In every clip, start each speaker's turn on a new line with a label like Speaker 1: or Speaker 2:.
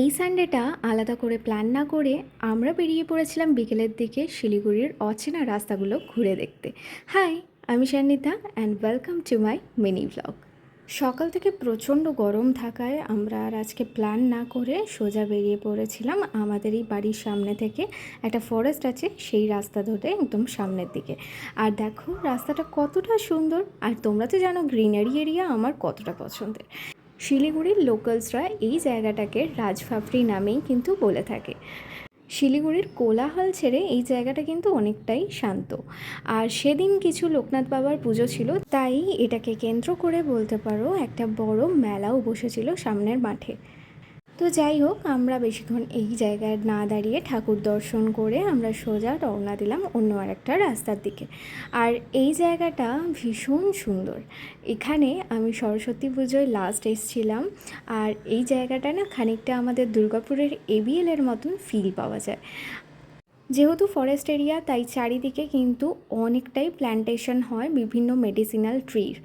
Speaker 1: এই সানডেটা আলাদা করে প্ল্যান না করে আমরা বেরিয়ে পড়েছিলাম বিকেলের দিকে শিলিগুড়ির অচেনা রাস্তাগুলো ঘুরে দেখতে। হাই, আমি Shanvita and welcome to my mini blog. সকাল থেকে প্রচণ্ড গরম থাকায় আমরা আর আজকে প্ল্যান না করে সোজা বেরিয়ে পড়েছিলাম আমাদের এই বাড়ির সামনে থেকে। একটা ফরেস্ট আছে, সেই রাস্তা ধরে একদম সামনের দিকে। আর দেখো রাস্তাটা কতটা সুন্দর, আর তোমরা তো জানো গ্রিনারি এরিয়া আমার কতটা পছন্দের। শিলিগুড়ির লোকালসরা এই জায়গাটাকে রাজফাফড়ি নামেই কিন্তু বলে থাকে। শিলিগুড়ির কোলাহল ছেড়ে এই জায়গাটা কিন্তু অনেকটাই শান্ত। আর সেদিন কিছু লোকনাথ বাবার পুজো ছিল, তাই এটাকে কেন্দ্র করে বলতে পারো একটা বড় মেলাও বসেছিল সামনের মাঠে। তো যাই হোক, আমরা বেশিক্ষণ এই জায়গায় না দাঁড়িয়ে ঠাকুর দর্শন করে আমরা সোজা রওনা দিলাম অন্য আরেকটা রাস্তার দিকে। আর এই জায়গাটা ভীষণ সুন্দর। এখানে আমি সরস্বতী পুজোয় লাস্ট এসেছিলাম। আর এই জায়গাটা না খানিকটা আমাদের দুর্গাপুরের এবিএলের মতন ফিল পাওয়া যায়। যেহেতু ফরেস্ট এরিয়া, তাই চারিদিকে কিন্তু অনেকটাই প্ল্যান্টেশন হয় বিভিন্ন মেডিসিনাল ট্রির।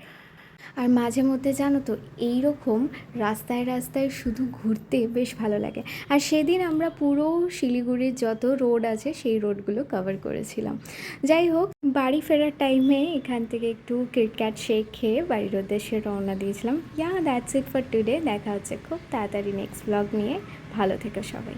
Speaker 1: আর মাঝে মধ্যে জানো তো এই রকম রাস্তায় রাস্তায় শুধু ঘুরতে বেশ ভালো লাগে। আর সেদিন আমরা পুরো শিলিগুড়ির যত রোড আছে সেই রোডগুলো কভার করেছিলাম। যাই হোক, বাড়ি ফেরার টাইমে এখান থেকে একটু কিটক্যাট শেক খেয়ে বাড়ির উদ্দেশ্যে রওনা দিয়েছিলাম। That's it for today. দেখা হচ্ছে খুব তাড়াতাড়ি নেক্সট ব্লগ নিয়ে। ভালো থেকো সবাই।